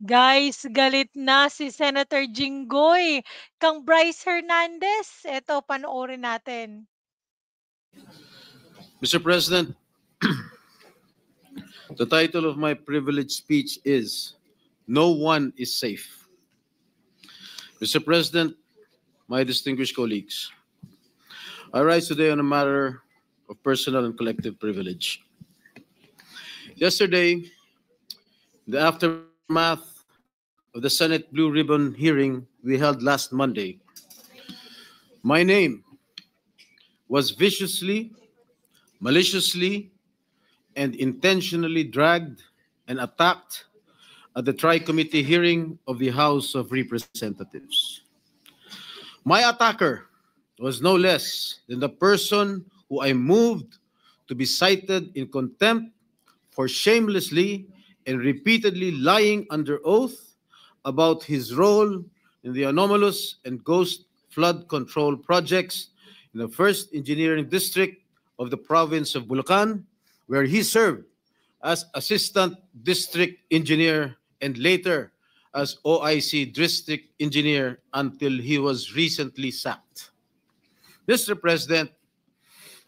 Guys, galit na si Senator Jinggoy kang Bryce Hernandez. Eto, panoorin natin. Mr. President, the title of my privileged speech is No One is Safe. Mr. President, my distinguished colleagues, I rise today on a matter of personal and collective privilege. Yesterday, in the aftermath of the Senate Blue Ribbon hearing we held last Monday, my name was viciously, maliciously, and intentionally dragged and attacked at the Tri-Committee hearing of the House of Representatives. My attacker was no less than the person who I moved to be cited in contempt for shamelessly and repeatedly lying under oath about his role in the anomalous and ghost flood control projects in the 1st Engineering District of the province of Bulacan, where he served as Assistant District Engineer and later as OIC District Engineer until he was recently sacked. Mr. President,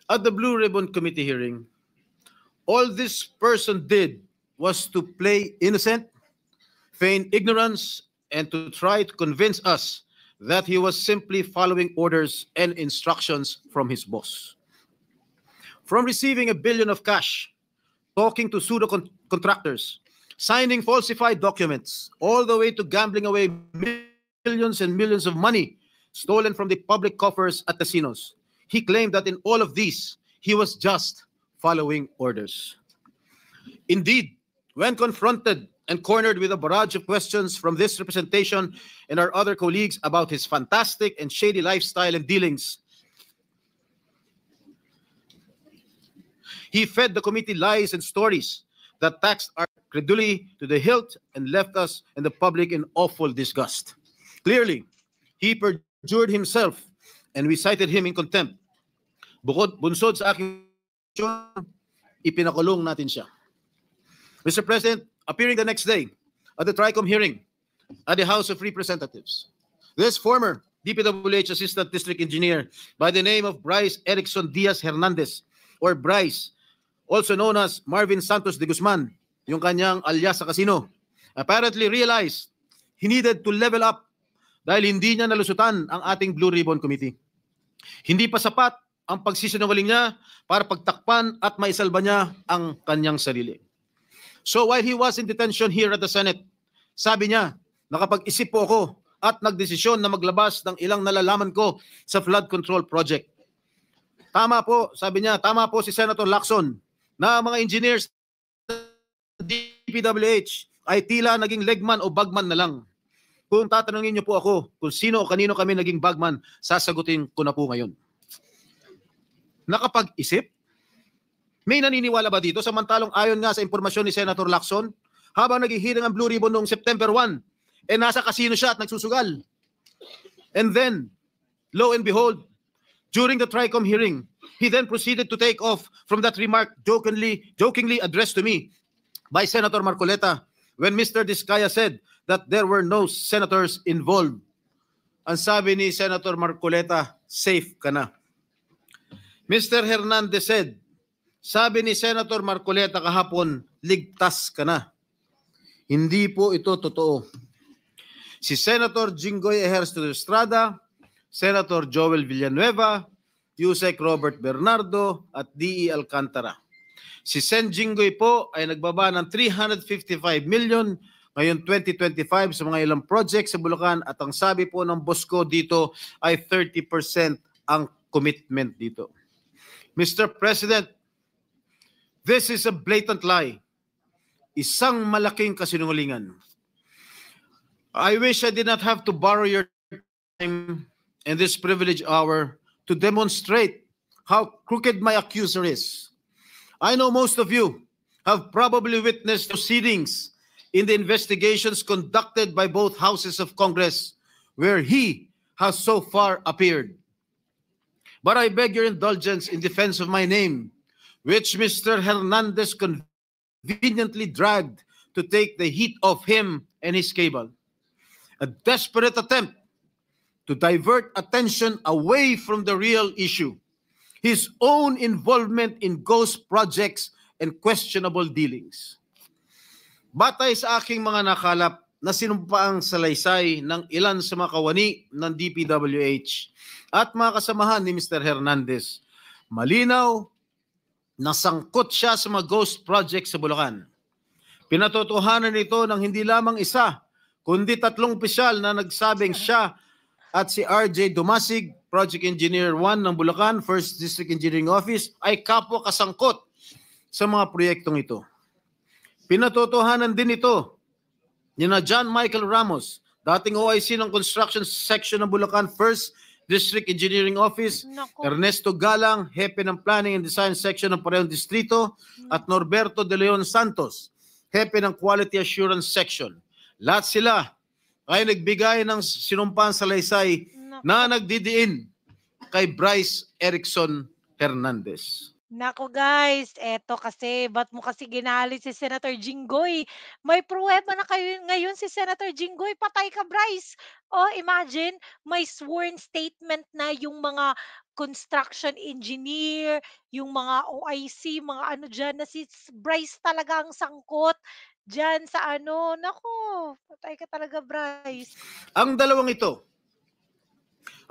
at the Blue Ribbon Committee hearing, all this person did was to play innocent, feign ignorance, and to try to convince us that he was simply following orders and instructions from his boss. From receiving $1 billion of cash, talking to pseudo contractors, signing falsified documents, all the way to gambling away millions and millions of money stolen from the public coffers at casinos. He claimed that in all of these, he was just following orders. Indeed, when confronted and cornered with a barrage of questions from this representation and our other colleagues about his fantastic and shady lifestyle and dealings, he fed the committee lies and stories that taxed our credulity to the hilt and left us and the public in awful disgust. Clearly, he perjured himself and we cited him in contempt. Bunsod sa aking ipinakulong natin siya. Mr. President, appearing the next day at the TRICOM hearing at the House of Representatives, this former DPWH Assistant District Engineer by the name of Bryce Erickson Diaz Hernandez, or Bryce, also known as Marvin Santos de Guzman, yung kanyang alias sa casino, apparently realized he needed to level up dahil hindi niya nalusutan ang ating Blue Ribbon Committee. Hindi pa sapat ang pagsisinungaling niya para pagtakpan at maisalba niya ang kanyang sarili. So while he was in detention here at the Senate, sabi niya, nakapag-isip po ako at nagdesisyon na maglabas ng ilang nalalaman ko sa flood control project. Tama po, sabi niya, tama po si Senator Lacson na mga engineers DPWH ay tila naging legman o bagman na lang. Kung tatanungin niyo po ako kung sino o kanino kami naging bagman, sasagutin ko na po ngayon. Nakapag-isip? May naniniwala ba dito? Samantalong ayon nga sa impormasyon ni Senator Lacson, habang naghihiring ang Blue Ribbon noong September 1, nasa casino siya at nagsusugal. And then, lo and behold, during the TRICOM hearing, he then proceeded to take off from that remark jokingly addressed to me by Senator Marcoleta when Mr. Diskaya said that there were no senators involved. Ang sabi ni Senator Marcoleta, safe ka na. Mr. Hernandez said, sabi ni Senator Marcoleta kahapon, ligtas ka na. Hindi po ito totoo. Si Senator Jinggoy Ejercito Estrada, Senator Joel Villanueva, Yusek Robert Bernardo at D.E. Alcantara. Si Sen Jinggoy po ay nagbaba ng 355 million ngayon 2025 sa mga ilang projects sa Bulacan at ang sabi po ng boss ko dito ay 30% ang commitment dito. Mr. President, this is a blatant lie. Isang malaking kasinungalingan. I wish I did not have to borrow your time in this privileged hour to demonstrate how crooked my accuser is. I know most of you have probably witnessed proceedings in the investigations conducted by both houses of Congress where he has so far appeared. But I beg your indulgence in defense of my name, which Mr. Hernandez conveniently dragged to take the heat off him and his cable. A desperate attempt to divert attention away from the real issue, his own involvement in ghost projects and questionable dealings. Batay sa aking mga nakalap na sinumpaang salaysay ng ilan sa mga kawani ng DPWH at mga kasamahan ni Mr. Hernandez, malinaw na sangkot siya sa mga ghost projects sa Bulacan. Pinatotohanan ito ng hindi lamang isa, kundi 3 opisyal na nagsabing siya at si RJ Dumasig, Project Engineer 1 ng Bulacan, 1st District Engineering Office, ay kapwa kasangkot sa mga proyektong ito. Pinatotohanan din ito ni na John Michael Ramos, dating OIC ng Construction Section ng Bulacan, 1st District Engineering Office, Nako. Ernesto Galang, Hepe ng Planning and Design Section ng parehong distrito, at Norberto De Leon Santos, Hepe ng Quality Assurance Section. Lahat sila ay nagbigay ng sinumpang salaysay na nagdidiin kay Bryce Erickson Hernandez. Nako guys, eto kasi, ba't mo kasi ginali si Senator Jinggoy? May pruweba na kayo ngayon si Senator Jinggoy, patay ka Bryce. Oh, imagine, may sworn statement na yung mga construction engineer, yung mga OIC, mga ano dyan, na si Bryce talaga ang sangkot dyan sa ano. Nako, patay ka talaga Bryce. Ang dalawang ito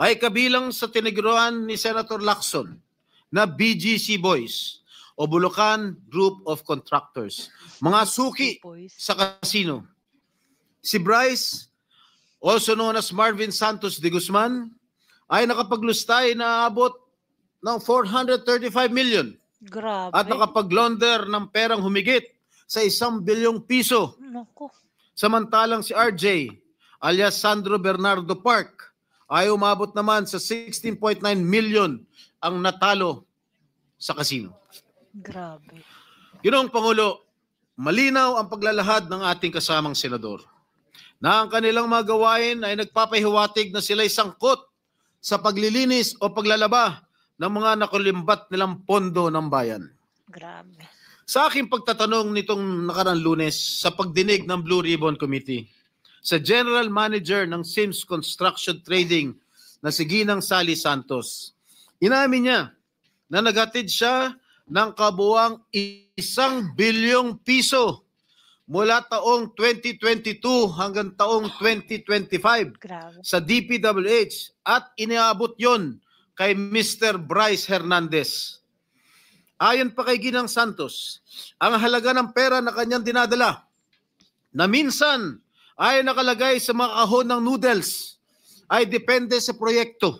ay kabilang sa tiniguruan ni Senator Lacson na BGC Boys o Bulacan Group of Contractors, mga suki sa casino. Si Bryce, also known as Marvin Santos de Guzman, ay nakapaglustay na abot ng 435 million Grabe. at nakapag-launder ng perang humigit sa 1 bilyong piso. Nako. Samantalang si RJ, alias Sandro Bernardo Park, ay umabot naman sa 16.9 million ang natalo sa kasino. Grabe. Ginoong Pangulo, malinaw ang paglalahad ng ating kasamang senador na ang kanilang mga gawain ay nagpapahiwatig na sila'y sangkot sa paglilinis o paglalaba ng mga nakulimbat nilang pondo ng bayan. Grabe. Sa aking pagtatanong nitong nakarang Lunes sa pagdinig ng Blue Ribbon Committee sa General Manager ng Sims Construction Trading na si Ginang Sally Santos, inamin niya na naghatid siya ng kabuuang 1 bilyong piso mula taong 2022 hanggang taong 2025 Grabe. sa DPWH at iniabot yon kay Mr. Bryce Hernandez. Ayon pa kay Ginang Santos, ang halaga ng pera na kanyang dinadala na minsan ay nakalagay sa mga kahon ng noodles ay depende sa proyekto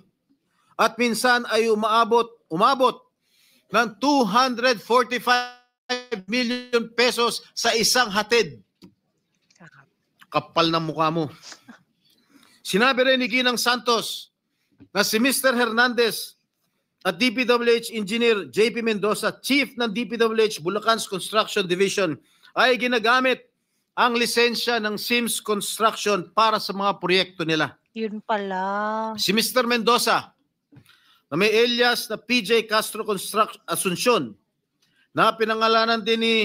at minsan ay umabot ng 245 million pesos sa isang hatid. Kapal ng mukha mo. Sinabi rin ni Ginang Santos na si Mr. Hernandez at DPWH Engineer JP Mendoza, Chief ng DPWH Bulacan's Construction Division, ay ginagamit ang lisensya ng Sims Construction para sa mga proyekto nila. Yun pala. Si Mr. Mendoza, na may alias na PJ Castro Construction Asuncion, na pinangalanan din ni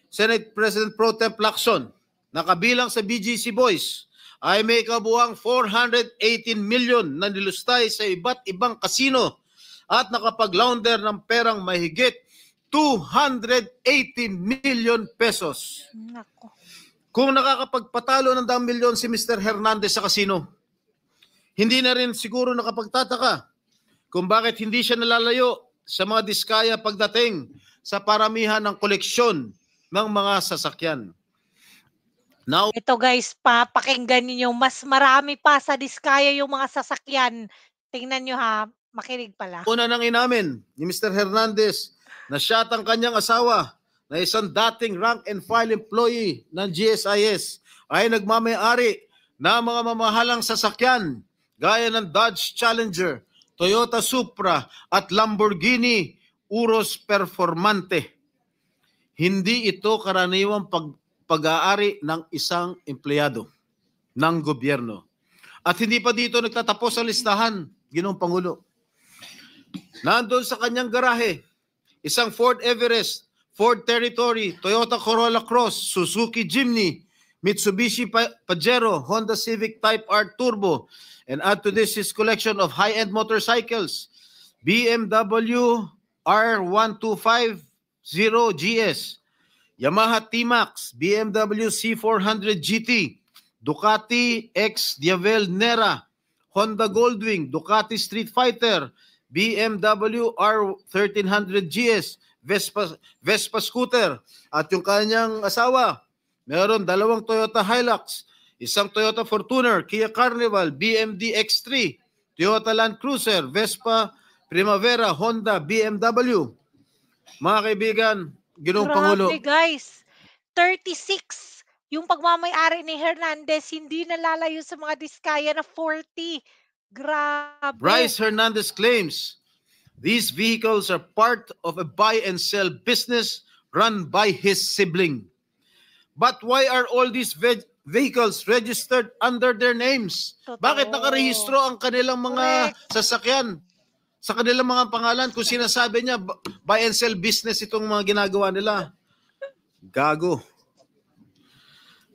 Senate President Pro Tem Lacson, na kabilang sa BGC Boys, ay may kabuuang 418 million na nilustay sa iba't ibang kasino at nakapag-launder ng perang mahigit 280 million pesos. Nako. Kung nakakapagpatalo ng 10 milyon si Mr. Hernandez sa kasino, hindi na rin siguro nakapagtataka kung bakit hindi siya nalalayo sa mga diskaya pagdating sa paramihan ng koleksyon ng mga sasakyan. Now, Ito guys, papakinggan niyo, mas marami pa sa diskaya yung mga sasakyan. Tingnan niyo ha, makinig pala. una nang inamin ni Mr. Hernandez na siya at ang kanyang asawa na isang dating rank and file employee ng GSIS ay nagmamayari na mga mamahalang sasakyan gaya ng Dodge Challenger, Toyota Supra at Lamborghini Urus Performante. Hindi ito karaniwang pag-aari ng isang empleyado ng gobyerno. At hindi pa dito nagtatapos ang listahan, Ginoong Pangulo. Nandun sa kanyang garahe, isang Ford Everest Ford Territory, Toyota Corolla Cross, Suzuki Jimny, Mitsubishi Pajero, Honda Civic Type R Turbo, and add to this his collection of high-end motorcycles, BMW R1250 GS, Yamaha T-Max, BMW C400 GT, Ducati X Diavel Nera, Honda Goldwing, Ducati Street Fighter, BMW R1300 GS, Vespa scooter, at yung kanyang asawa, meron 2 Toyota Hilux, 1 Toyota Fortuner, Kia Carnival, BMD X3, Toyota Land Cruiser, Vespa Primavera, Honda, BMW. Mga kaibigan, Ginoong Pangulo, Grabe guys, 36 yung pagmamay-ari ni Hernandez, hindi nalalayo sa mga diskaya na 40. Grabe. Bryce Hernandez claims these vehicles are part of a buy and sell business run by his sibling. But why are all these vehicles registered under their names? Totoo. Bakit nakarehistro ang kanilang mga sasakyan sa kanilang mga pangalan kung sinasabi niya buy and sell business itong mga ginagawa nila? Gago.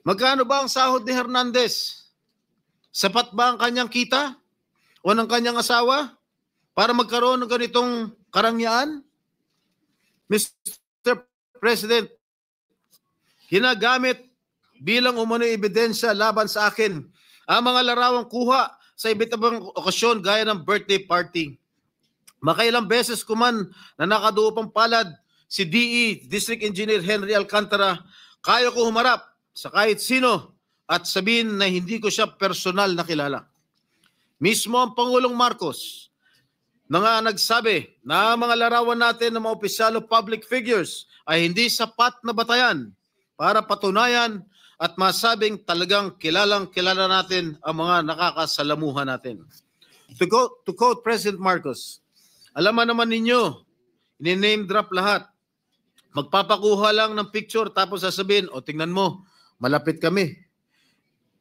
Magkano ba ang sahod ni Hernandez? Sapat ba ang kanyang kita o ng kanyang asawa para magkaroon ng ganitong karangyaan? Mr. President, ginagamit bilang umano'y ebidensya laban sa akin ang mga larawang kuha sa iba't ibang okasyon gaya ng birthday party. Makailang beses ko man na nakaduupang palad si DE, District Engineer Henry Alcantara, kaya ko humarap sa kahit sino at sabihin na hindi ko siya personal na kilala. Mismo ang Pangulong Marcos na nga nagsabi na mga larawan natin ng mga opisyal o public figures ay hindi sapat na batayan para patunayan at masabing talagang kilala natin ang mga nakakasalamuhan natin. To quote President Marcos, alaman naman ninyo, ini-name drop lahat. Magpapakuha lang ng picture tapos sasabihin, o tingnan mo, malapit kami.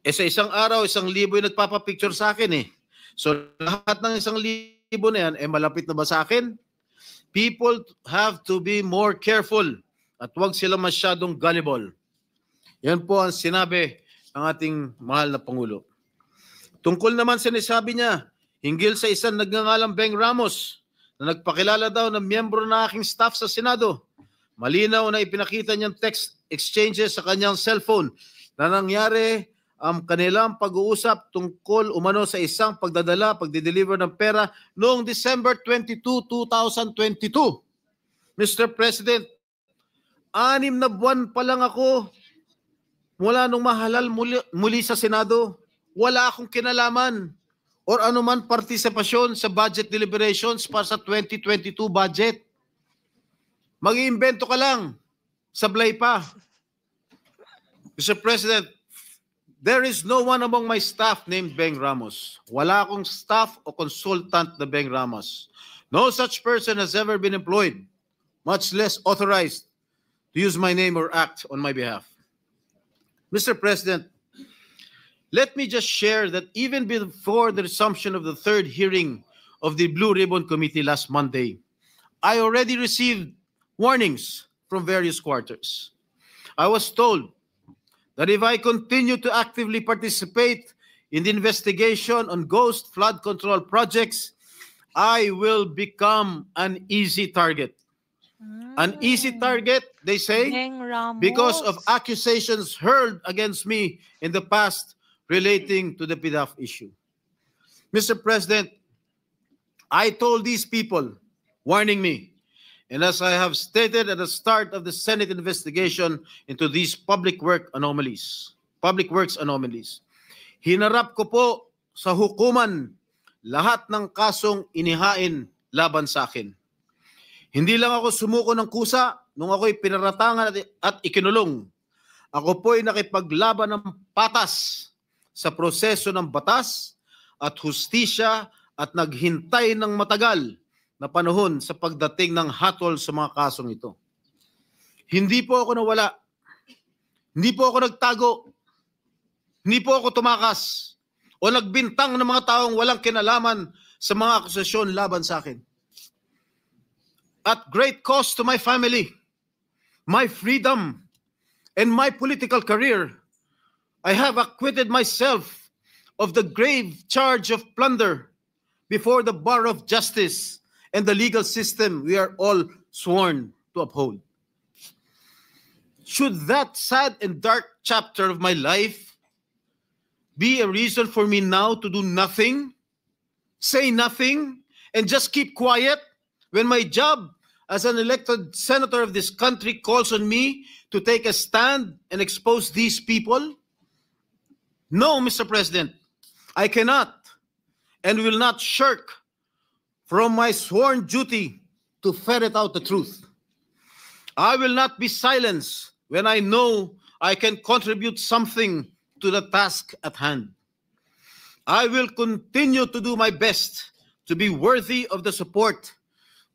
Sa isang araw, 1,000 yung nagpapapicture sa akin eh. So lahat ng 1,000 na yan, malapit na ba sa akin? People have to be more careful at huwag sila masyadong gullible. Yan po ang sinabi ng ating mahal na Pangulo. Tungkol naman sinasabi niya, hinggil sa isang nagngangalang Beng Ramos na nagpakilala daw ng miyembro na aking staff sa Senado. Malinaw na ipinakita niyang text exchanges sa kanyang cellphone na nangyari ang kanilang pag-uusap tungkol umano sa isang pagdideliver ng pera noong December 22, 2022. Mr. President, 6 na buwan pa lang ako mula nung mahalal muli sa Senado. Wala akong kinalaman or anuman partisipasyon sa budget deliberations para sa 2022 budget. Mag-iimbento ka lang. Sablay pa. Mr. President, there is no one among my staff named Beng Ramos. Wala akong staff o consultant na Beng Ramos. No such person has ever been employed, much less authorized to use my name or act on my behalf. Mr. President, let me just share that even before the resumption of the third hearing of the Blue Ribbon Committee last Monday, I already received warnings from various quarters. I was told that if I continue to actively participate in the investigation on ghost flood control projects, I will become an easy target. An easy target, they say, Beng Ramos. because of accusations hurled against me in the past relating to the PDAF issue. Mr. President, I told these people, warning me, and as I have stated at the start of the Senate investigation into these public works anomalies, hinarap ko po sa hukuman lahat ng kasong inihain laban sa akin. Hindi lang ako sumuko ng kusa nung ako'y pinaratangan at ikinulong. Ako po'y nakipaglaban ng patas sa proseso ng batas at hustisya at naghintay ng matagal na panahon sa pagdating ng hatol sa mga kasong ito. Hindi po ako nawala. Hindi po ako nagtago. Hindi po ako tumakas o nagbintang ng mga taong walang kinalaman sa mga akusasyon laban sa akin. At great cost to my family, my freedom, and my political career, I have acquitted myself of the grave charge of plunder before the bar of justice and the legal system we are all sworn to uphold. Should that sad and dark chapter of my life be a reason for me now to do nothing, say nothing, and just keep quiet when my job as an elected senator of this country calls on me to take a stand and expose these people? No, Mr. President, I cannot and will not shirk from my sworn duty to ferret out the truth. I will not be silenced when I know I can contribute something to the task at hand. I will continue to do my best to be worthy of the support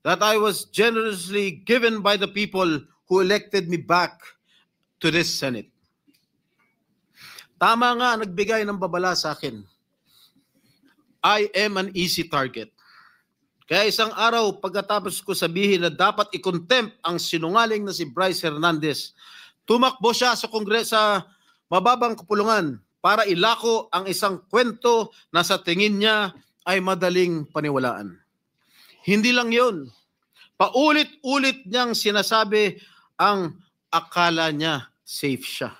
that I was generously given by the people who elected me back to this Senate. Tama nga nagbigay ng babala sa akin. I am an easy target. Kaya isang araw pagkatapos ko sabihin na dapat i-contempt ang sinungaling na si Bryce Hernandez, tumakbo siya sa sa mababang kapulungan para ilako ang isang kwento na sa tingin niya ay madaling paniwalaan. Hindi lang yun. Paulit-ulit niyang sinasabi ang akala niya safe siya.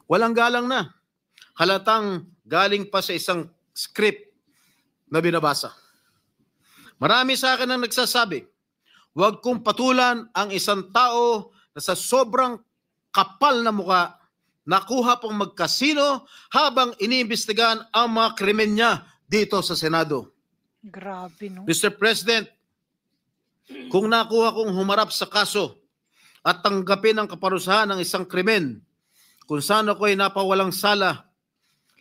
Walang galang na. Halatang galing pa sa isang script na binabasa. Marami sa akin ang nagsasabi, huwag kong patulan ang isang tao na sa sobrang kapal na muka, nakuha pong magkasino habang iniimbestigahan ang mga krimen niya dito sa Senado. Grabe, no? Mr. President, kung nakuha kong humarap sa kaso at tanggapin ang kaparusahan ng isang krimen, kung saan ako'y napawalang sala,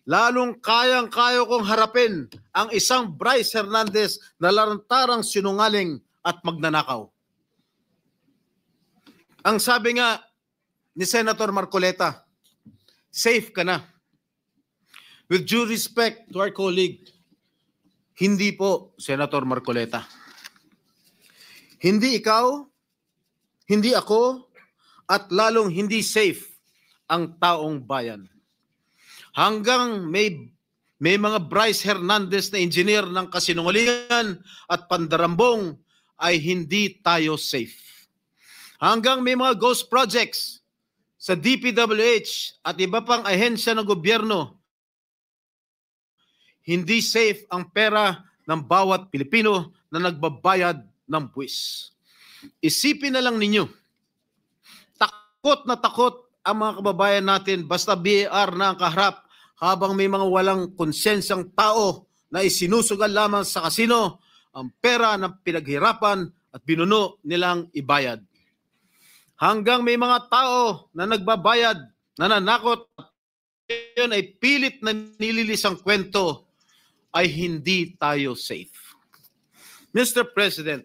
lalong kayang-kaya kong harapin ang isang Bryce Hernandez na lantarang sinungaling at magnanakaw. Ang sabi nga ni Senator Marcoleta, safe ka na. With due respect to our colleague, hindi po, Senator Marcoleta. Hindi ikaw, hindi ako, at lalong hindi safe ang taong bayan. Hanggang may mga Bryce Hernandez na engineer ng kasinungalingan at pandarambong ay hindi tayo safe. Hanggang may mga ghost projects sa DPWH at iba pang ahensya ng gobyerno, hindi safe ang pera ng bawat Pilipino na nagbabayad ng buwis. Isipin na lang ninyo, takot na takot ang mga kababayan natin basta BAR na ang kaharap habang may mga walang konsensyang tao na isinusugal lamang sa kasino ang pera ng pinaghirapan at binuno nilang ibayad. Hanggang may mga tao na nagbabayad, nananakot, yun ay pilit na nililis ang kwento, ay hindi tayo safe. Mr. President,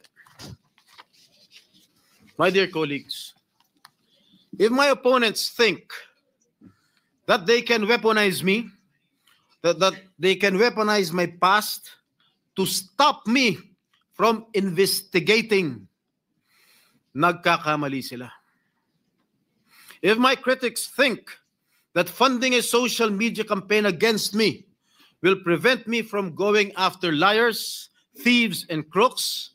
my dear colleagues, if my opponents think that they can weaponize me, that they can weaponize my past to stop me from investigating, nagkakamali sila. If my critics think that funding a social media campaign against me will prevent me from going after liars, thieves, and crooks,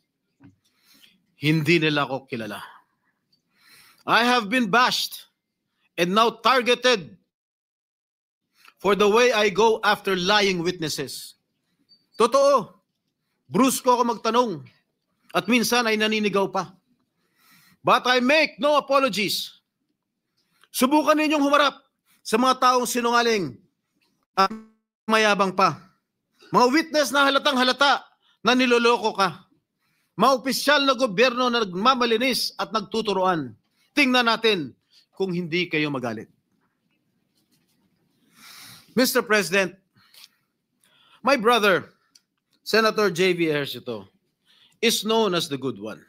hindi nila ako kilala. I have been bashed and now targeted for the way I go after lying witnesses. Totoo, brusko ako magtanong at minsan ay naninigaw pa. But I make no apologies. Subukan ninyong humarap sa mga taong sinungaling at mayabang pa. Mga witness na halatang halata na niloloko ka. Mga opisyal na gobyerno na nagmamalinis at nagtuturoan. Tingnan natin kung hindi kayo magalit. Mr. President, my brother, Senator J.V. Ejercito, is known as the good one.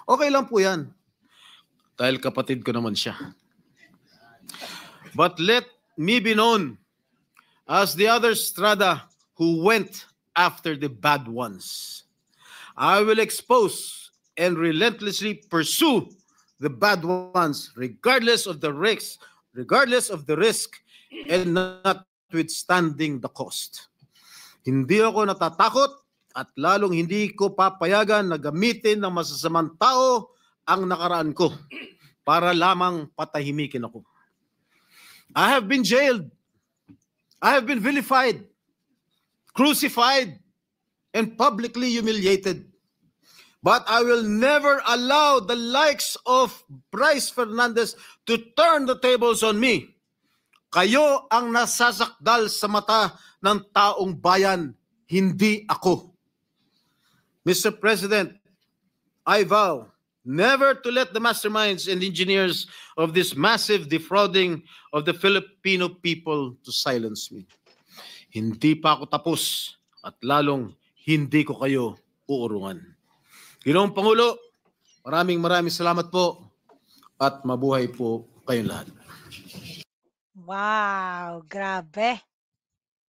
Okay lang po yan. Dahil kapatid ko naman siya. But let me be known as the other Strada who went after the bad ones. I will expose and relentlessly pursue the bad ones, regardless of the risk, and notwithstanding the cost. Hindi ako natatakot at lalong hindi ko papayagan na gamitin ng masasamang tao ang nakaraan ko para lamang patahimikin ako. I have been jailed. I have been vilified, crucified, and publicly humiliated. But I will never allow the likes of Bryce Fernandez to turn the tables on me. Kayo ang nasasakdal sa mata ng taong bayan, hindi ako. Mr. President, I vow never to let the masterminds and engineers of this massive defrauding of the Filipino people to silence me. Hindi pa ako tapos at lalong hindi ko kayo uurungan. Ginoong Pangulo, maraming salamat po at mabuhay po kayong lahat. Wow, grabe.